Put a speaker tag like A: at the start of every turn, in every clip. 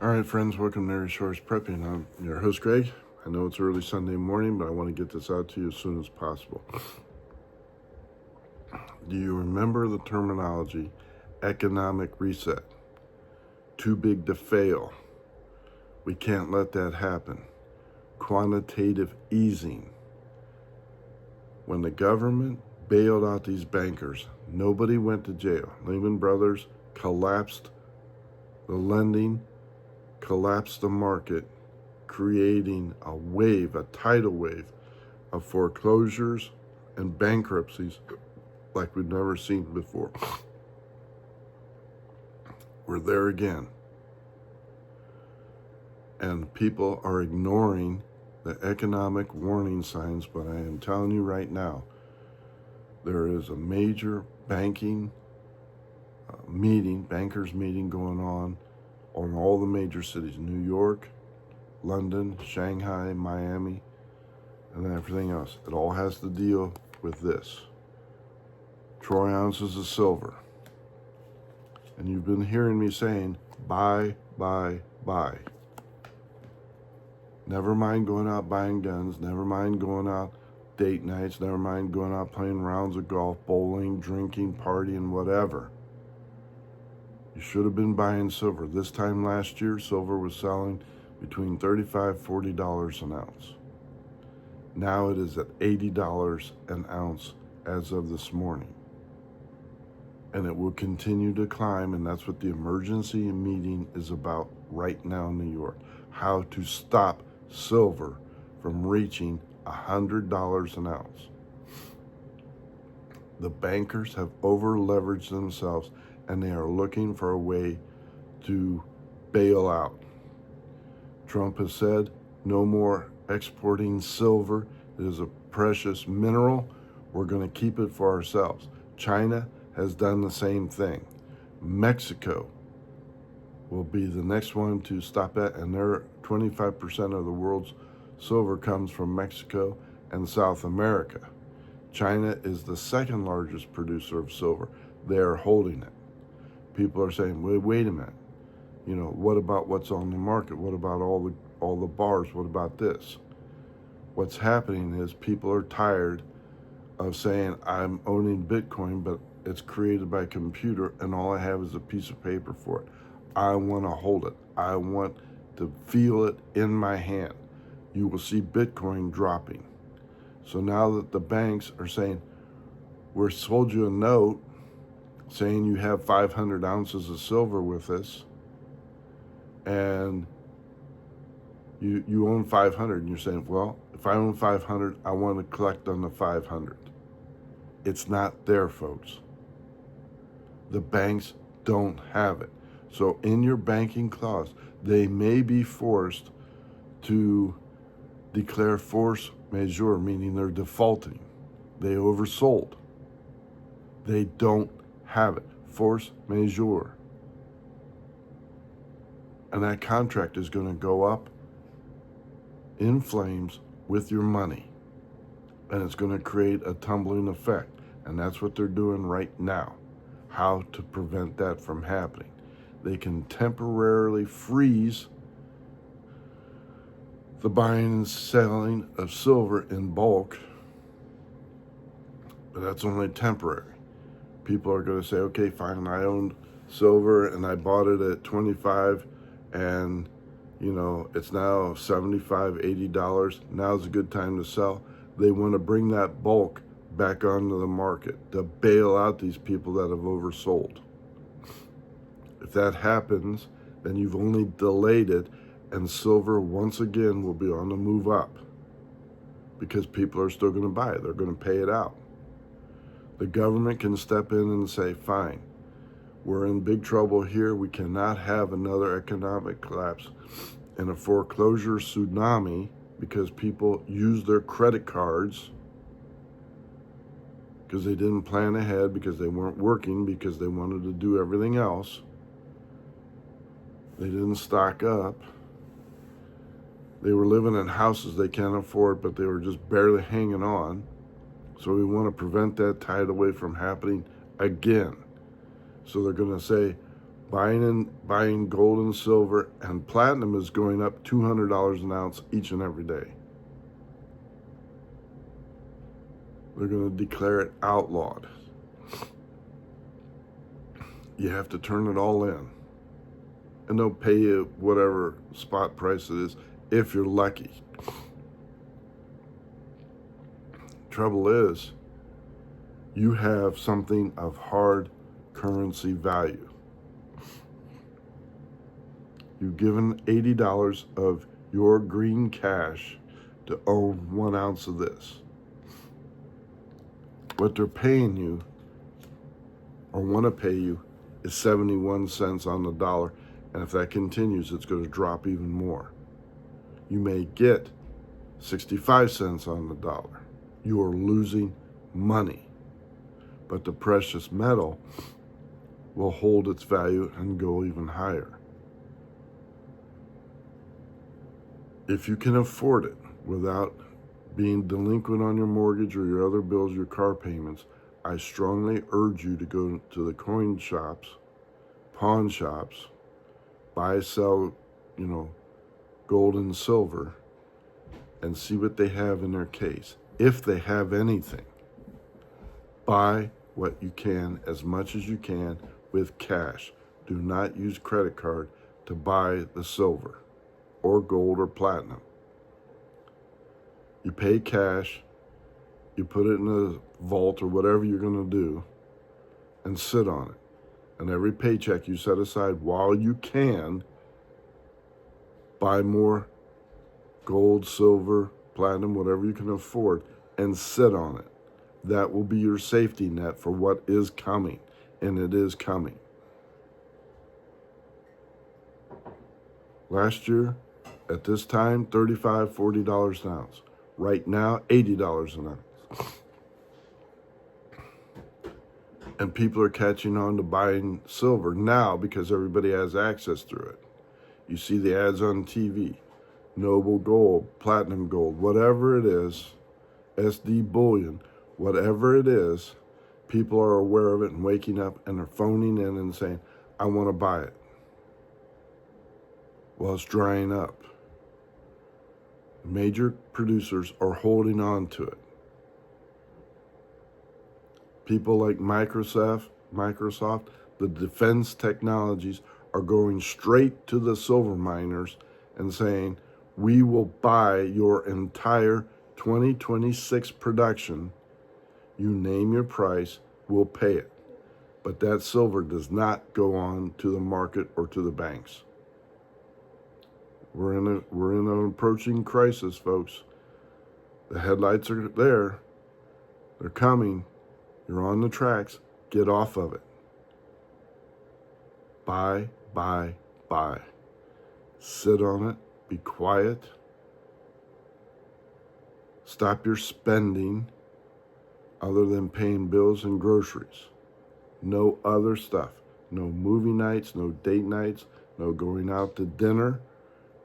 A: All right, friends, welcome to Mary Shores Prepping. I'm your host, Greg. I know it's early Sunday morning, but I want to get this out to you as soon as possible. Do you remember the terminology economic reset? Too big to fail. We can't let that happen. Quantitative easing. When the government bailed out these bankers, nobody went to jail. Lehman Brothers collapsed the lending, collapsed the market, creating a tidal wave of foreclosures and bankruptcies like we've never seen before. We're there again. And people are ignoring the economic warning signs, but I am telling you right now, there is a major banking bankers meeting going on all the major cities, New York, London, Shanghai, Miami, and everything else. It all has to deal with this. Troy ounces of silver. And you've been hearing me saying, buy, buy, buy. Never mind going out buying guns. Never mind going out date nights. Never mind going out playing rounds of golf, bowling, drinking, partying, whatever. You should have been buying silver. This time last year, silver was selling between $35 and $40 an ounce. Now it is at $80 an ounce as of this morning. And it will continue to climb, and that's what the emergency meeting is about right now in New York. How to stop silver from reaching $100 an ounce. The bankers have over-leveraged themselves, and they are looking for a way to bail out. Trump has said no more exporting silver. It is a precious mineral. We're going to keep it for ourselves. China has done the same thing. Mexico will be the next one to stop that, and they're 25% of the world's silver comes from Mexico and South America. China is the second largest producer of silver. They are holding it. People are saying, wait a minute. You know, what about what's on the market? What about all the bars? What about this? What's happening is people are tired of saying I'm owning Bitcoin, but it's created by a computer and all I have is a piece of paper for it. I want to hold it. I want to feel it in my hand. You will see Bitcoin dropping. So now that the banks are saying, we sold you a note saying you have 500 ounces of silver with us, and you own 500, and you're saying, well, if I own 500, I want to collect on the 500. It's not there, folks. The banks don't have it. So in your banking clause, they may be forced to declare force majeure, meaning they're defaulting. They oversold. They don't have it. Force majeure. And that contract is going to go up in flames with your money. And it's going to create a tumbling effect. And that's what they're doing right now. How to prevent that from happening. They can temporarily freeze the buying and selling of silver in bulk, but that's only temporary. People are going to say, okay, fine, I owned silver and I bought it at 25 and it's now $75, $80. Now's a good time to sell. They want to bring that bulk back onto the market to bail out these people that have oversold. If that happens, then you've only delayed it, and silver once again will be on the move up because people are still going to buy it. They're going to pay it out. The government can step in and say, fine, we're in big trouble here. We cannot have another economic collapse and a foreclosure tsunami because people use their credit cards because they didn't plan ahead, because they weren't working, because they wanted to do everything else. They didn't stock up. They were living in houses they can't afford, but they were just barely hanging on. So we want to prevent that tidal wave from happening again. So they're going to say, buying gold and silver, and platinum is going up $200 an ounce each and every day. They're going to declare it outlawed. You have to turn it all in. And they'll pay you whatever spot price it is if you're lucky. Trouble is, you have something of hard currency value. You've given $80 of your green cash to own 1 ounce of this. What they're paying you, or want to pay you, is 71 cents on the dollar. And if that continues, it's going to drop even more. You may get 65 cents on the dollar. You are losing money. But the precious metal will hold its value and go even higher. If you can afford it without being delinquent on your mortgage or your other bills, your car payments, I strongly urge you to go to the coin shops, pawn shops, buy, sell, gold and silver, and see what they have in their case. If they have anything, buy what you can, as much as you can, with cash. Do not use credit card to buy the silver or gold or platinum. You pay cash, you put it in a vault or whatever you're going to do, and sit on it. And every paycheck you set aside while you can, buy more gold, silver, platinum, whatever you can afford, and sit on it. That will be your safety net for what is coming, and it is coming. Last year, at this time, $35, $40 an ounce. Right now, $80 an ounce. And people are catching on to buying silver now because everybody has access through it. You see the ads on TV. Noble Gold, Platinum Gold, whatever it is, SD Bullion, whatever it is, people are aware of it and waking up and they're phoning in and saying, I want to buy it. Well, it's drying up. Major producers are holding on to it. People like Microsoft, the defense technologies are going straight to the silver miners and saying, we will buy your entire 2026 production. You name your price, we'll pay it. But that silver does not go on to the market or to the banks. We're in an approaching crisis, folks. The headlights are there. They're coming. You're on the tracks. Get off of it. Buy, buy, buy. Sit on it. Be quiet. Stop your spending other than paying bills and groceries. No other stuff. No movie nights, no date nights, no going out to dinner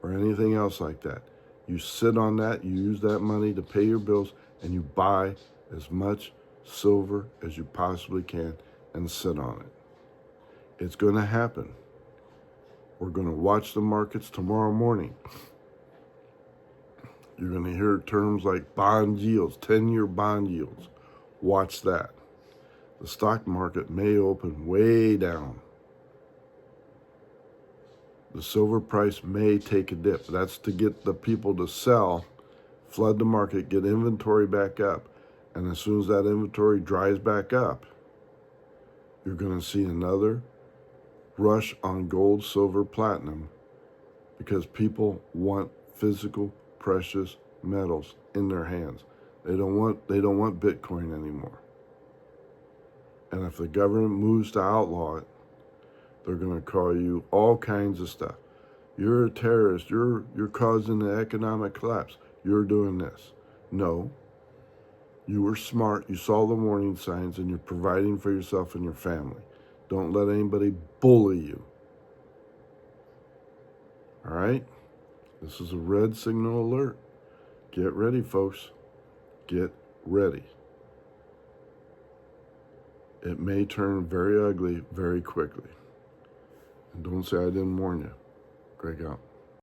A: or anything else like that. You sit on that, you use that money to pay your bills, and you buy as much silver as you possibly can and sit on it. It's going to happen. We're going to watch the markets tomorrow morning. You're going to hear terms like bond yields, 10-year bond yields. Watch that. The stock market may open way down. The silver price may take a dip. That's to get the people to sell, flood the market, get inventory back up. And as soon as that inventory dries back up, you're going to see another rush on gold, silver, platinum, because people want physical precious metals in their hands. They don't want Bitcoin anymore. And if the government moves to outlaw it, they're going to call you all kinds of stuff. You're a terrorist. You're causing the economic collapse. You're doing this. No. You were smart. You saw the warning signs, and you're providing for yourself and your family. Don't let anybody bully you. All right? This is a red signal alert. Get ready, folks. Get ready. It may turn very ugly very quickly. And don't say I didn't warn you. Greg out.